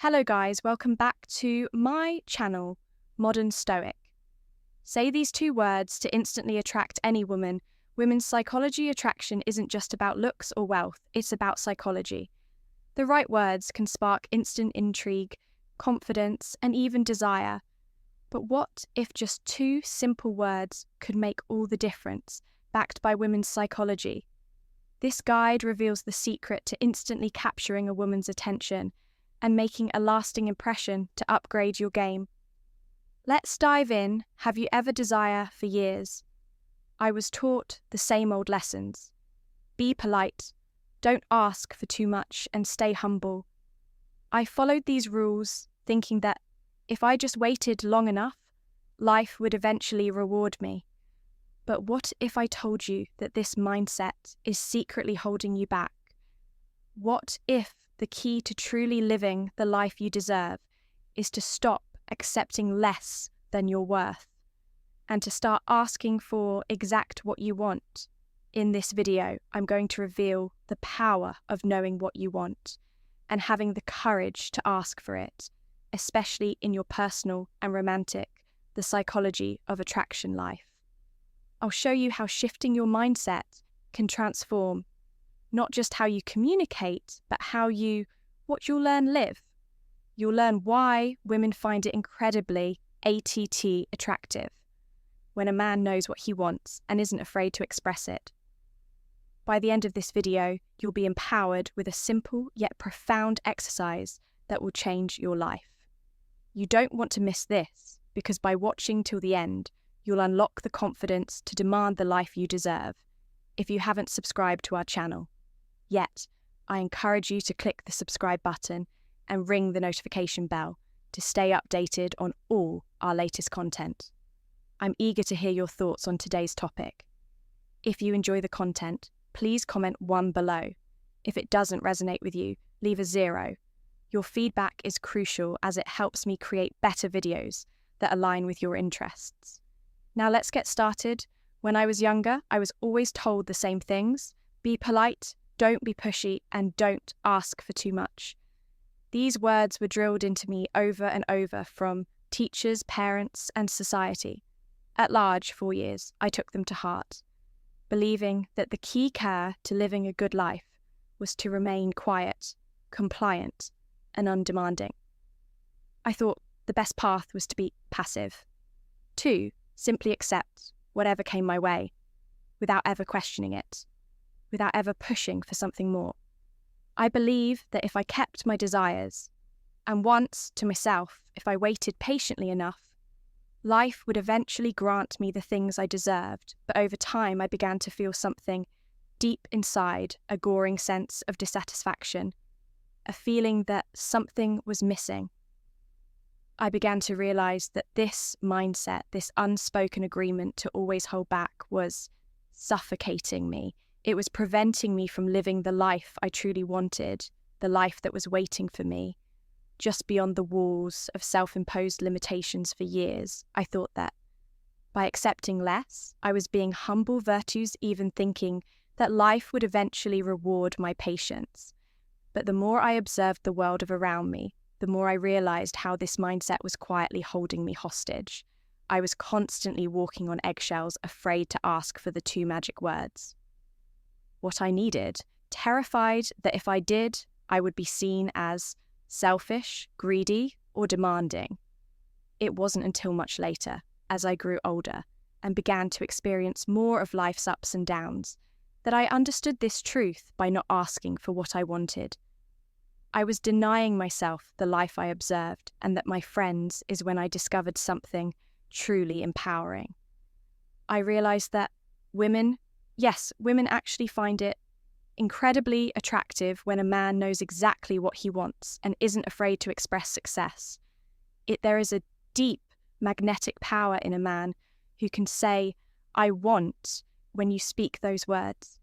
Hello guys, welcome back to my channel, Modern Stoic. Say these two words to instantly attract any woman. Women's psychology attraction isn't just about looks or wealth, it's about psychology. The right words can spark instant intrigue, confidence, and even desire. But what if just two simple words could make all the difference, backed by women's psychology? This guide reveals the secret to instantly capturing a woman's attention and making a lasting impression to upgrade your game. Let's dive in. Have you ever desired for years? I was taught the same old lessons. Be polite, don't ask for too much, and stay humble. I followed these rules, thinking that if I just waited long enough, life would eventually reward me. But what if I told you that this mindset is secretly holding you back? What if the key to truly living the life you deserve is to stop accepting less than your worth and to start asking for exact what you want? In this video, I'm going to reveal the power of knowing what you want and having the courage to ask for it, especially in your personal and romantic, the psychology of attraction life. I'll show you how shifting your mindset can transform not just how you communicate, but what you'll learn live. You'll learn why women find it incredibly attractive when a man knows what he wants and isn't afraid to express it. By the end of this video, you'll be empowered with a simple yet profound exercise that will change your life. You don't want to miss this, because by watching till the end, you'll unlock the confidence to demand the life you deserve. If you haven't subscribed to our channel yet, I encourage you to click the subscribe button and ring the notification bell to stay updated on all our latest content. I'm eager to hear your thoughts on today's topic. If you enjoy the content, please comment 1 below. If it doesn't resonate with you, leave a 0. Your feedback is crucial as it helps me create better videos that align with your interests. Now let's get started. When I was younger, I was always told the same things. Be polite, don't be pushy, and don't ask for too much. These words were drilled into me over and over from teachers, parents, and society. At large, for years, I took them to heart, believing that the key care to living a good life was to remain quiet, compliant, and undemanding. I thought the best path was to be passive. 2, simply accept whatever came my way, without ever questioning it, without ever pushing for something more. I believe that if I kept my desires, and once to myself, if I waited patiently enough, life would eventually grant me the things I deserved. But over time, I began to feel something deep inside, a goring sense of dissatisfaction, a feeling that something was missing. I began to realize that this mindset, this unspoken agreement to always hold back, was suffocating me. It was preventing me from living the life I truly wanted, the life that was waiting for me, just beyond the walls of self-imposed limitations for years. I thought that by accepting less, I was being humble virtues, even thinking that life would eventually reward my patience. But the more I observed the world around me, the more I realized how this mindset was quietly holding me hostage. I was constantly walking on eggshells, afraid to ask for the 2 magic words. What I needed, terrified that if I did, I would be seen as selfish, greedy, or demanding. It wasn't until much later, as I grew older and began to experience more of life's ups and downs, that I understood this truth by not asking for what I wanted. I was denying myself the life I observed, and that my friends is when I discovered something truly empowering. I realized that women actually find it incredibly attractive when a man knows exactly what he wants and isn't afraid to express success. There is a deep magnetic power in a man who can say, "I want," when you speak those words.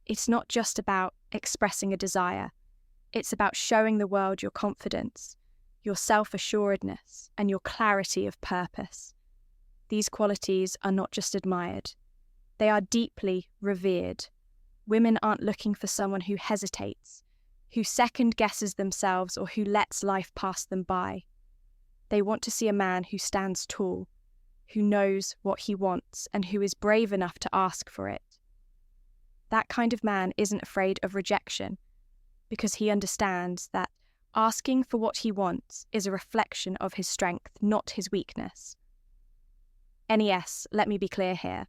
It's not just about expressing a desire. It's about showing the world your confidence, your self-assuredness, and your clarity of purpose. These qualities are not just admired. They are deeply revered. Women aren't looking for someone who hesitates. who second guesses themselves or who lets life pass them by. They want to see a man who stands tall, who knows what he wants, and who is brave enough to ask for it. That kind of man isn't afraid of rejection, because he understands that asking for what he wants is a reflection of his strength, not his weakness. NES, let me be clear here.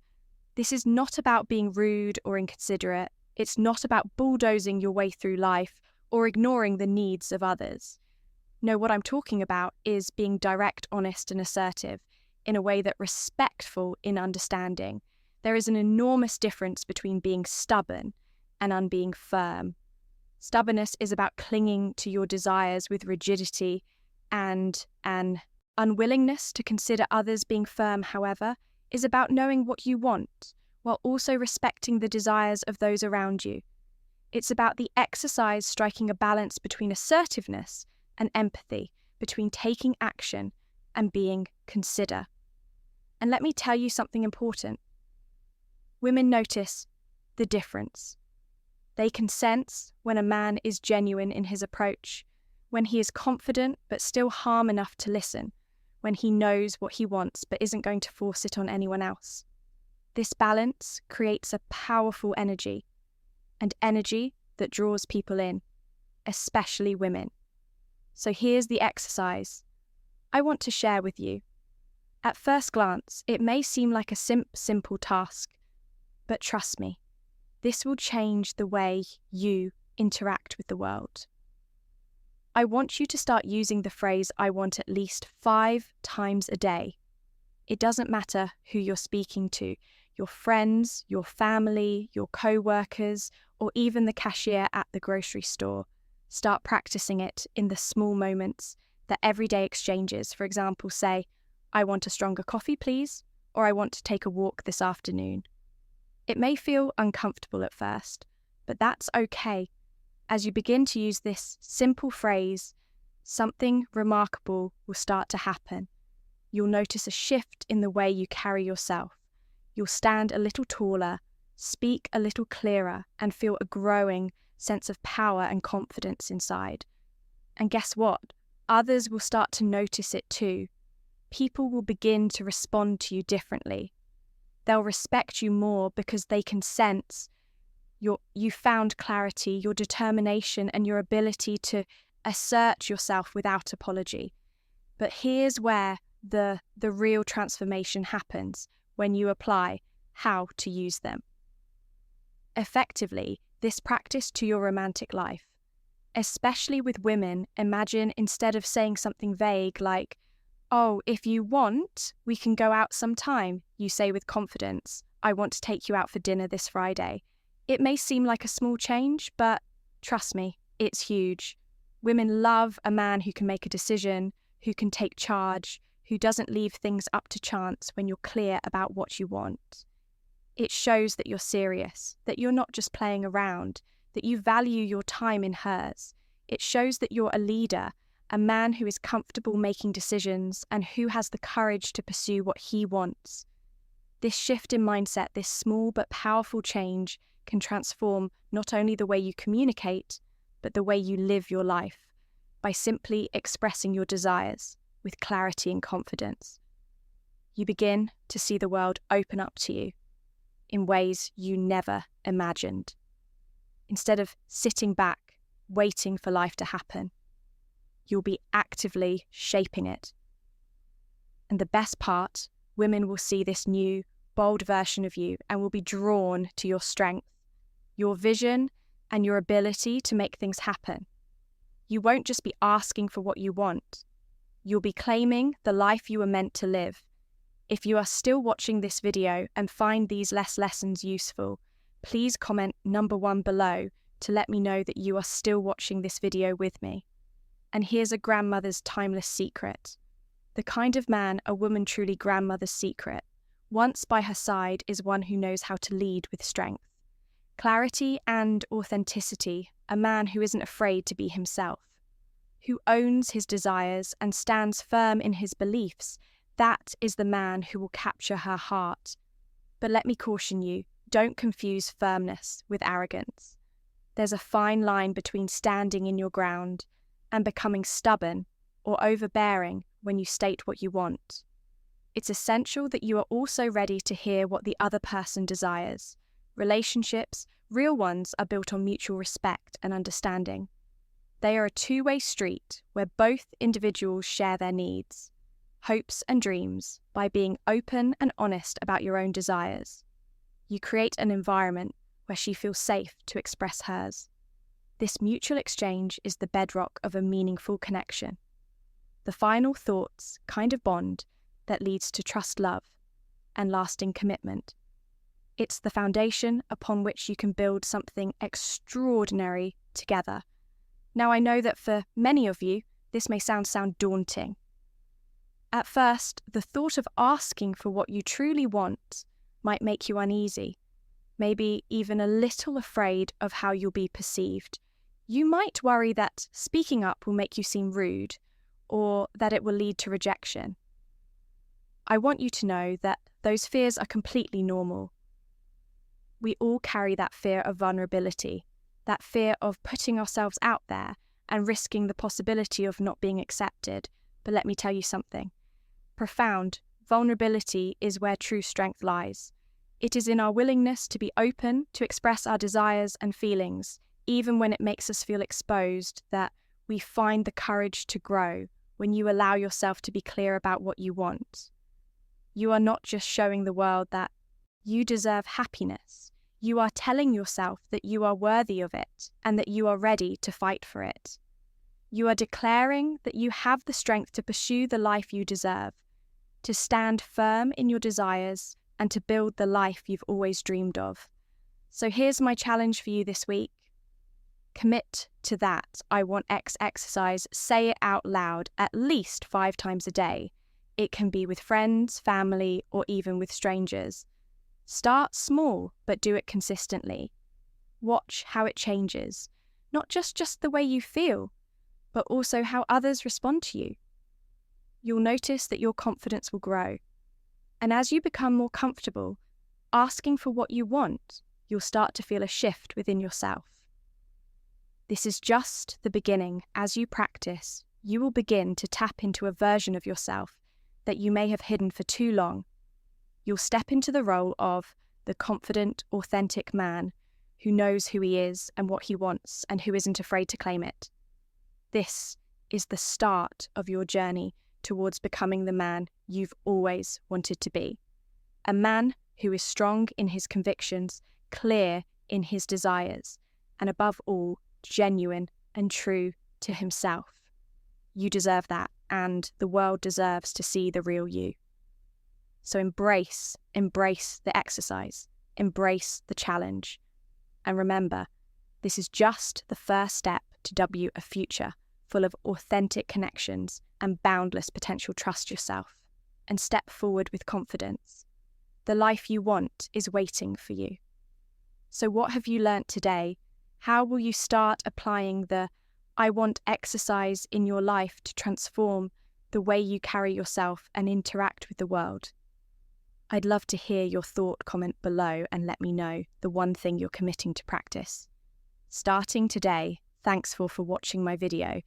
This is not about being rude or inconsiderate. It's not about bulldozing your way through life or ignoring the needs of others. No, what I'm talking about is being direct, honest, and assertive in a way that respectful in understanding. There is an enormous difference between being stubborn and being firm. Stubbornness is about clinging to your desires with rigidity, and an unwillingness to consider others. Being firm, however, is about knowing what you want while also respecting the desires of those around you. It's about the exercise striking a balance between assertiveness and empathy, between taking action and being consider. And let me tell you something important. Women notice the difference. They can sense when a man is genuine in his approach, when he is confident but still calm enough to listen, when he knows what he wants but isn't going to force it on anyone else. This balance creates a powerful energy, and energy that draws people in, especially women. So here's the exercise I want to share with you. At first glance, it may seem like a simple task, but trust me, this will change the way you interact with the world. I want you to start using the phrase "I want" at least 5 times a day. It doesn't matter who you're speaking to, your friends, your family, your co-workers, or even the cashier at the grocery store. Start practicing it in the small moments, the everyday exchanges. For example, say, "I want a stronger coffee, please," or "I want to take a walk this afternoon." It may feel uncomfortable at first, but that's okay. As you begin to use this simple phrase, something remarkable will start to happen. You'll notice a shift in the way you carry yourself. You'll stand a little taller, speak a little clearer, and feel a growing sense of power and confidence inside. And guess what? Others will start to notice it too. People will begin to respond to you differently. They'll respect you more because they can sense you found clarity, your determination, and your ability to assert yourself without apology. But here's where the real transformation happens, when you apply how to use them effectively. This practice to your romantic life. Especially with women, imagine instead of saying something vague like, "Oh, if you want, we can go out sometime," you say with confidence, "I want to take you out for dinner this Friday." It may seem like a small change, but trust me, it's huge. Women love a man who can make a decision, who can take charge, who doesn't leave things up to chance when you're clear about what you want. It shows that you're serious, that you're not just playing around, that you value your time in hers. It shows that you're a leader, a man who is comfortable making decisions and who has the courage to pursue what he wants. This shift in mindset, this small but powerful change, can transform not only the way you communicate, but the way you live your life, by simply expressing your desires with clarity and confidence. You begin to see the world open up to you in ways you never imagined. Instead of sitting back, waiting for life to happen, you'll be actively shaping it. And the best part, women will see this new, bold version of you and will be drawn to your strength, your vision, and your ability to make things happen. You won't just be asking for what you want. You'll be claiming the life you were meant to live. If you are still watching this video and find these lessons useful, please comment number 1 below to let me know that you are still watching this video with me. And here's a grandmother's timeless secret. The kind of man a woman truly grandmother's secret, once by her side, is one who knows how to lead with strength, clarity and authenticity, a man who isn't afraid to be himself, who owns his desires and stands firm in his beliefs. That is the man who will capture her heart. But let me caution you, don't confuse firmness with arrogance. There's a fine line between standing in your ground and becoming stubborn or overbearing when you state what you want. It's essential that you are also ready to hear what the other person desires. Relationships, real ones, are built on mutual respect and understanding. They are a two-way street where both individuals share their needs, hopes and dreams by being open and honest about your own desires. You create an environment where she feels safe to express hers. This mutual exchange is the bedrock of a meaningful connection. The final thoughts kind of bond that leads to trust, love, and lasting commitment. It's the foundation upon which you can build something extraordinary together. Now, I know that for many of you, this may sound daunting. At first, the thought of asking for what you truly want might make you uneasy, maybe even a little afraid of how you'll be perceived. You might worry that speaking up will make you seem rude, or that it will lead to rejection. I want you to know that those fears are completely normal. We all carry that fear of vulnerability, that fear of putting ourselves out there and risking the possibility of not being accepted. But let me tell you something. Profound vulnerability is where true strength lies. It is in our willingness to be open, to express our desires and feelings, even when it makes us feel exposed, that we find the courage to grow. When you allow yourself to be clear about what you want, you are not just showing the world that you deserve happiness. You are telling yourself that you are worthy of it and that you are ready to fight for it. You are declaring that you have the strength to pursue the life you deserve, to stand firm in your desires, and to build the life you've always dreamed of. So here's my challenge for you this week. Commit to that I want X exercise. Say it out loud at least 5 times a day. It can be with friends, family, or even with strangers. Start small, but do it consistently. Watch how it changes, not just the way you feel, but also how others respond to you. You'll notice that your confidence will grow. And as you become more comfortable asking for what you want, you'll start to feel a shift within yourself. This is just the beginning. As you practice, you will begin to tap into a version of yourself that you may have hidden for too long. You'll step into the role of the confident, authentic man who knows who he is and what he wants and who isn't afraid to claim it. This is the start of your journey towards becoming the man you've always wanted to be. A man who is strong in his convictions, clear in his desires, and above all, genuine and true to himself. You deserve that, and the world deserves to see the real you. So embrace the exercise, embrace the challenge. And remember, this is just the first step to a future full of authentic connections and boundless potential. Trust yourself and step forward with confidence. The life you want is waiting for you. So what have you learnt today? How will you start applying the I want exercise in your life to transform the way you carry yourself and interact with the world? I'd love to hear your thought. Comment below and let me know the one thing you're committing to practice. Starting today, thanks for watching my video.